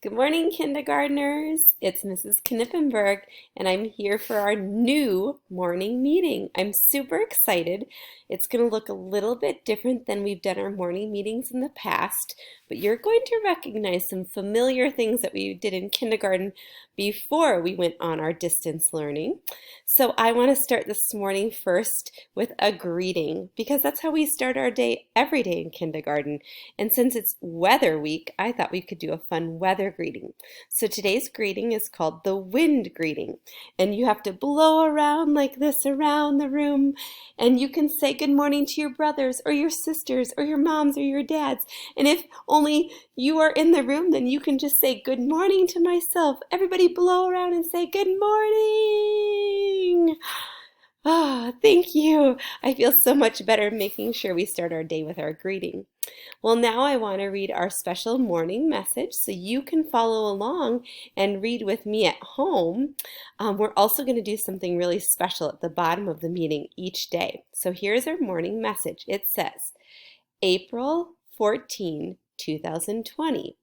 Good morning, kindergartners. It's Mrs. Knippenberg, and I'm here for our new morning meeting. I'm super excited. It's going to look a little bit different than we've done our morning meetings in the past, but you're going to recognize some familiar things that we did in kindergarten before we went on our distance learning. So I want to start this morning first with a greeting, because that's how we start our day every day in kindergarten. And since it's weather week, I thought we could do a fun weather greeting. So today's greeting is called the wind greeting. And you have to blow around like this around the room. And you can say good morning to your brothers or your sisters or your moms or your dads. And if only you are in the room, then you can just say good morning to myself. Everybody blow around and say good morning. Ah, thank you. I feel so much better making sure we start our day with our greeting. Well, now I want to read our special morning message so you can follow along and read with me at home. We're also going to do something really special at the bottom of the meeting each day. So here's our morning message. It says, April 14, 2020.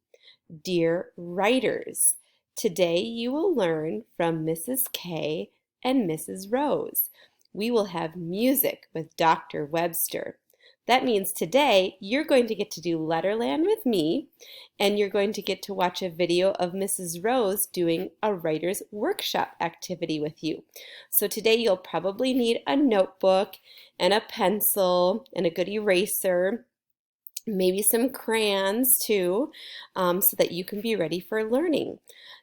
Dear writers, today you will learn from Mrs. K and Mrs. Rose. We will have music with Dr. Webster. That means today you're going to get to do Letterland with me, and you're going to get to watch a video of Mrs. Rose doing a writer's workshop activity with you. So today you'll probably need a notebook and a pencil and a good eraser, maybe some crayons too, so that you can be ready for learning.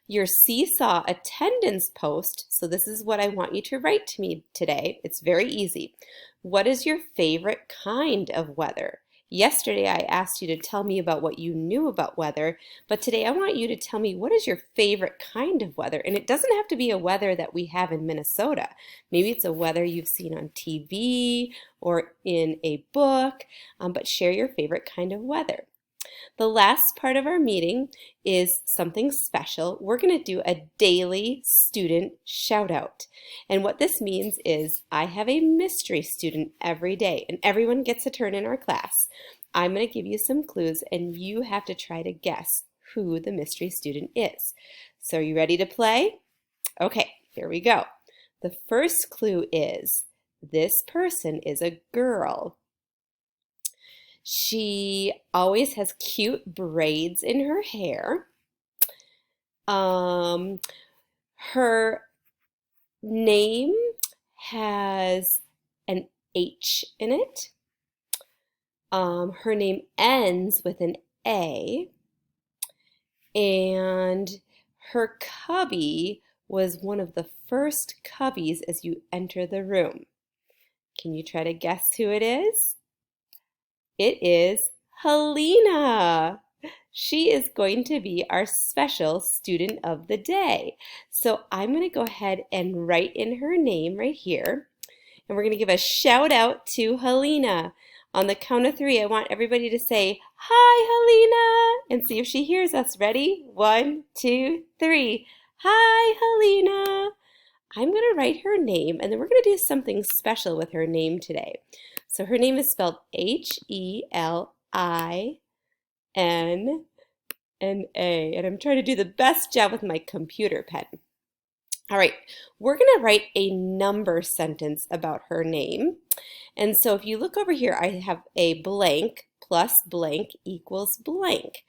Your Seesaw attendance post, so this is what I want you to write to me today. It's very easy. What is your favorite kind of weather? Yesterday I asked you to tell me about what you knew about weather, but today I want you to tell me what is your favorite kind of weather. And it doesn't have to be a weather that we have in Minnesota. Maybe it's a weather you've seen on TV or in a book, but share your favorite kind of weather. The last part of our meeting is something special. We're going to do a daily student shout out. And what this means is I have a mystery student every day, and everyone gets a turn in our class. I'm going to give you some clues, and you have to try to guess who the mystery student is. So are you ready to play? Okay, here we go. The first clue is this person is a girl. She always has cute braids in her hair. Her name has an H in it. Her name ends with an A. And her cubby was one of the first cubbies as you enter the room. Can you try to guess who it is? It is Helena. She is going to be our special student of the day. So I'm going to go ahead and write in her name right here. And we're going to give a shout out to Helena. On the count of 3, I want everybody to say, "Hi, Helena," and see if she hears us. Ready? 1, 2, 3. Hi, Helena. I'm going to write her name, and then we're going to do something special with her name today. So her name is spelled Helina, and I'm trying to do the best job with my computer pen. All right, we're going to write a number sentence about her name. And so if you look over here, I have a blank plus blank equals blank.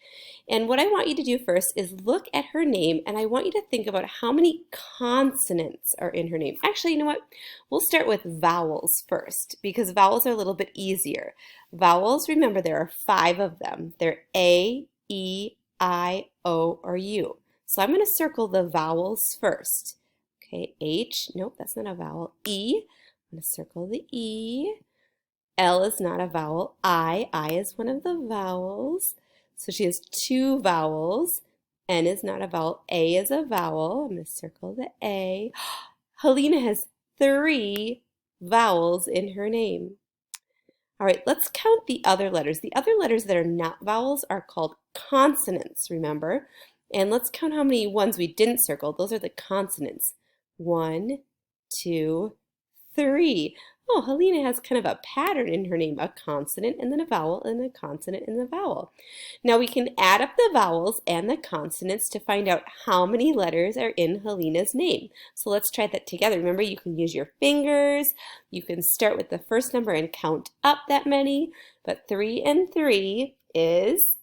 And what I want you to do first is look at her name, and I want you to think about how many consonants are in her name. Actually, you know what? We'll start with vowels first, because vowels are a little bit easier. Vowels, remember, there are 5 of them. They're A, E, I, O, or U. So I'm going to circle the vowels first. Okay, H, nope, that's not a vowel. E, I'm going to circle the E. L is not a vowel. I is one of the vowels. So she has 2 vowels. N is not a vowel. A is a vowel. I'm going to circle the A. Helena has 3 vowels in her name. All right, let's count the other letters. The other letters that are not vowels are called consonants, remember? And let's count how many ones we didn't circle. Those are the consonants. 1, 2, 3. Oh, Helena has kind of a pattern in her name, a consonant and then a vowel and a consonant and a vowel. Now we can add up the vowels and the consonants to find out how many letters are in Helena's name. So let's try that together. Remember, you can use your fingers. You can start with the first number and count up that many, but 3 and 3 is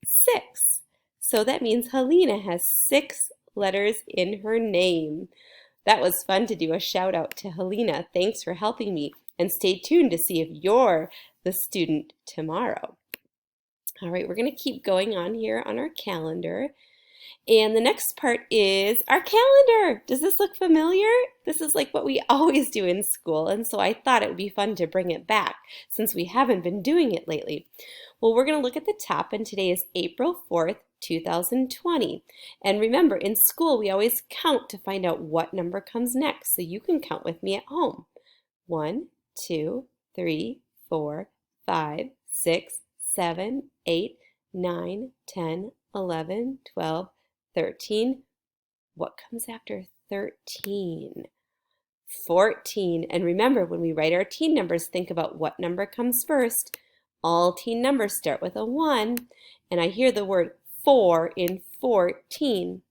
6. So that means Helena has 6 letters in her name. That was fun to do a shout out to Helena. Thanks for helping me. And stay tuned to see if you're the student tomorrow. All right, we're going to keep going on here on our calendar. And the next part is our calendar. Does this look familiar? This is like what we always do in school, and so I thought it would be fun to bring it back since we haven't been doing it lately. Well, we're going to look at the top, and today is April 4th, 2020. And remember, in school, we always count to find out what number comes next, so you can count with me at home. 1, 2, 3, 4, 5, 6, 7, 8, 9, 10, 11, 12, 13. What comes after 13? 14. And remember, when we write our teen numbers, think about what number comes first. All teen numbers start with a 1, and I hear the word 4 in 14.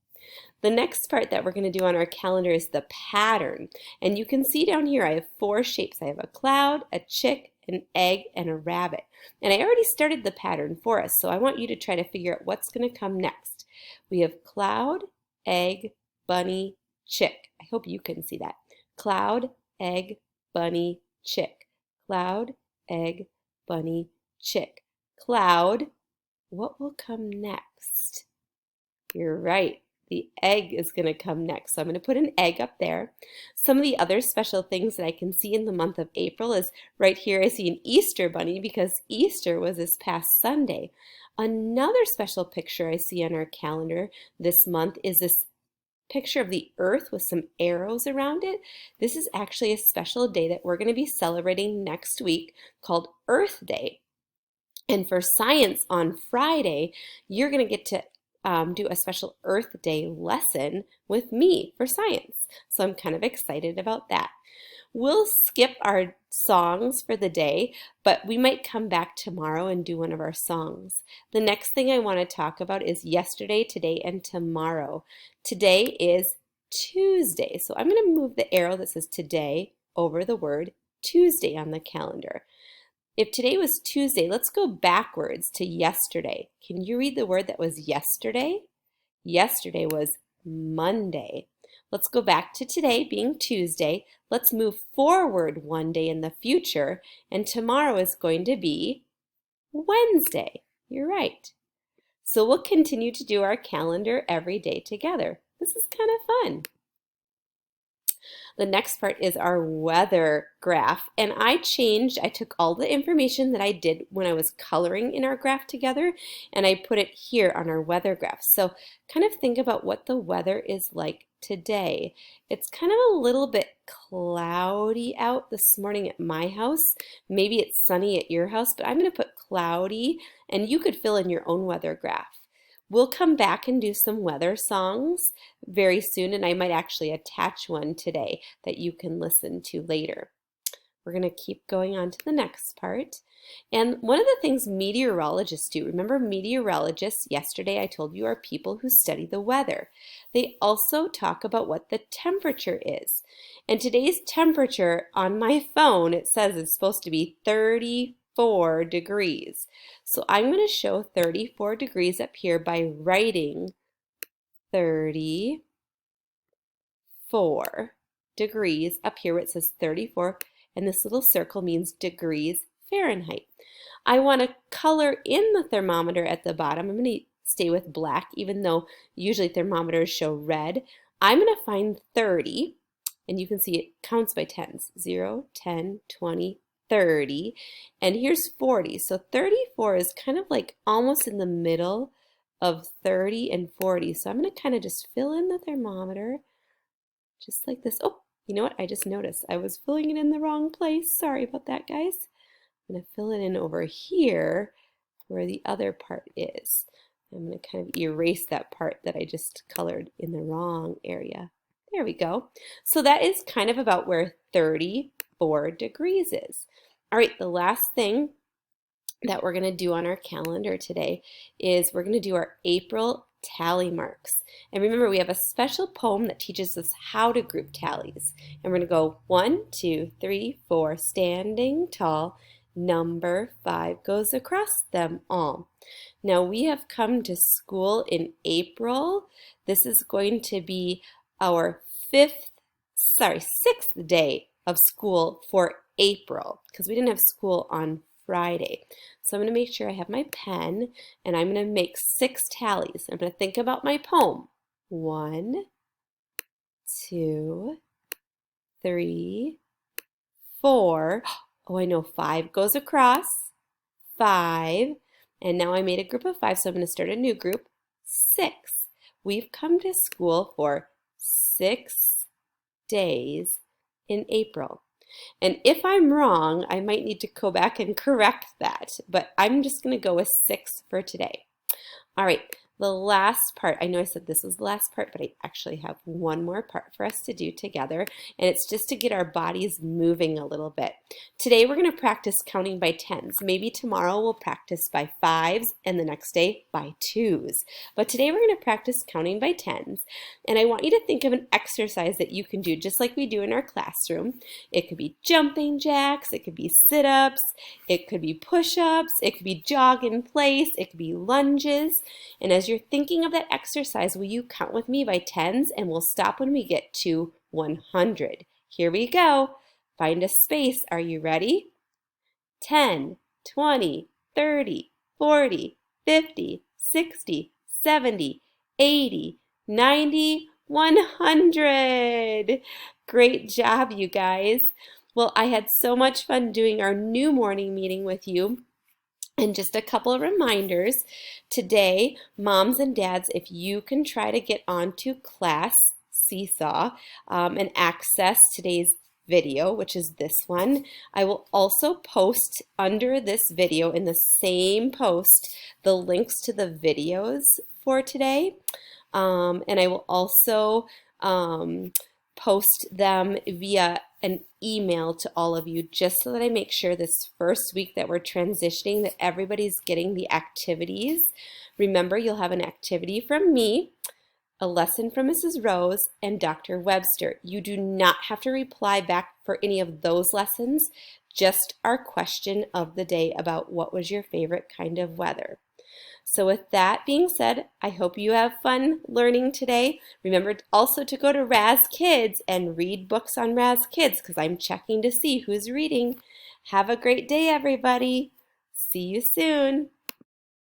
The next part that we're going to do on our calendar is the pattern. And you can see down here I have 4 shapes. I have a cloud, a chick, an egg, and a rabbit. And I already started the pattern for us, so I want you to try to figure out what's going to come next. We have cloud, egg, bunny, chick. I hope you can see that. Cloud, egg, bunny, chick. Cloud, egg, bunny, chick. Cloud, what will come next? You're right. The egg is going to come next. So I'm going to put an egg up there. Some of the other special things that I can see in the month of April is right here I see an Easter bunny because Easter was this past Sunday. Another special picture I see on our calendar this month is this picture of the earth with some arrows around it. This is actually a special day that we're going to be celebrating next week called Earth Day. And for science on Friday, you're going to get to do a special Earth Day lesson with me for science. So I'm kind of excited about that. We'll skip our songs for the day, but we might come back tomorrow and do one of our songs. The next thing I want to talk about is yesterday, today, and tomorrow. Today is Tuesday, so I'm going to move the arrow that says today over the word Tuesday on the calendar. If today was Tuesday, let's go backwards to yesterday. Can you read the word that was yesterday? Yesterday was Monday. Let's go back to today being Tuesday. Let's move forward one day in the future, and tomorrow is going to be Wednesday. You're right. So we'll continue to do our calendar every day together. This is kind of fun. The next part is our weather graph, and I took all the information that I did when I was coloring in our graph together, and I put it here on our weather graph. So kind of think about what the weather is like today. It's kind of a little bit cloudy out this morning at my house. Maybe it's sunny at your house, but I'm going to put cloudy, and you could fill in your own weather graph. We'll come back and do some weather songs very soon, and I might actually attach one today that you can listen to later. We're going to keep going on to the next part. And one of the things meteorologists do, remember meteorologists, yesterday I told you, are people who study the weather. They also talk about what the temperature is. And today's temperature on my phone, it says it's supposed to be 34 degrees. So I'm going to show 34 degrees up here by writing 34 degrees up here where it says 34, and this little circle means degrees Fahrenheit. I want to color in the thermometer at the bottom. I'm going to stay with black, even though usually thermometers show red. I'm going to find 30, and you can see it counts by tens. 0, 10, 20, 30, and here's 40. So 34 is kind of like almost in the middle of 30 and 40. So I'm going to kind of just fill in the thermometer just like this. Oh, you know what? I just noticed I was filling it in the wrong place. Sorry about that, guys. I'm going to fill it in over here where the other part is. I'm going to kind of erase that part that I just colored in the wrong area. There we go. So that is kind of about where 34 degrees is. All right, the last thing that we're going to do on our calendar today is we're going to do our April tally marks. And remember, we have a special poem that teaches us how to group tallies. And we're going to go 1, 2, 3, 4, standing tall. Number 5 goes across them all. Now we have come to school in April. This is going to be our sixth day of school for April because we didn't have school on Friday. So I'm going to make sure I have my pen and I'm going to make 6 tallies. I'm going to think about my poem. 1, 2, 3, 4. Oh, I know 5 goes across. 5. And now I made a group of 5, so I'm going to start a new group. 6. We've come to school for 6 days in April. And if I'm wrong, I might need to go back and correct that, but I'm just going to go with 6 for today. All right, the last part, I know I said this was the last part, but I actually have one more part for us to do together, and it's just to get our bodies moving a little bit. Today we're going to practice counting by tens. Maybe tomorrow we'll practice by 5s and the next day by 2s. But today we're going to practice counting by tens, and I want you to think of an exercise that you can do just like we do in our classroom. It could be jumping jacks, it could be sit-ups, it could be push-ups, it could be jog in place, it could be lunges. And as you're thinking of that exercise, will you count with me by tens, and we'll stop when we get to 100. Here we go. Find a space. Are you ready? 10, 20, 30, 40, 50, 60, 70, 80, 90, 100. Great job, you guys. Well, I had so much fun doing our new morning meeting with you. And just a couple of reminders. Today, moms and dads, if you can try to get onto Class Seesaw and access today's video, which is this one, I will also post under this video in the same post the links to the videos for today. And I will also post them via an email to all of you just so that I make sure this first week that we're transitioning that everybody's getting the activities. Remember, you'll have an activity from me, a lesson from Mrs. Rose, and Dr. Webster. You do not have to reply back for any of those lessons, just our question of the day about what was your favorite kind of weather. So with that being said, I hope you have fun learning today. Remember also to go to Raz Kids and read books on Raz Kids because I'm checking to see who's reading. Have a great day, everybody. See you soon.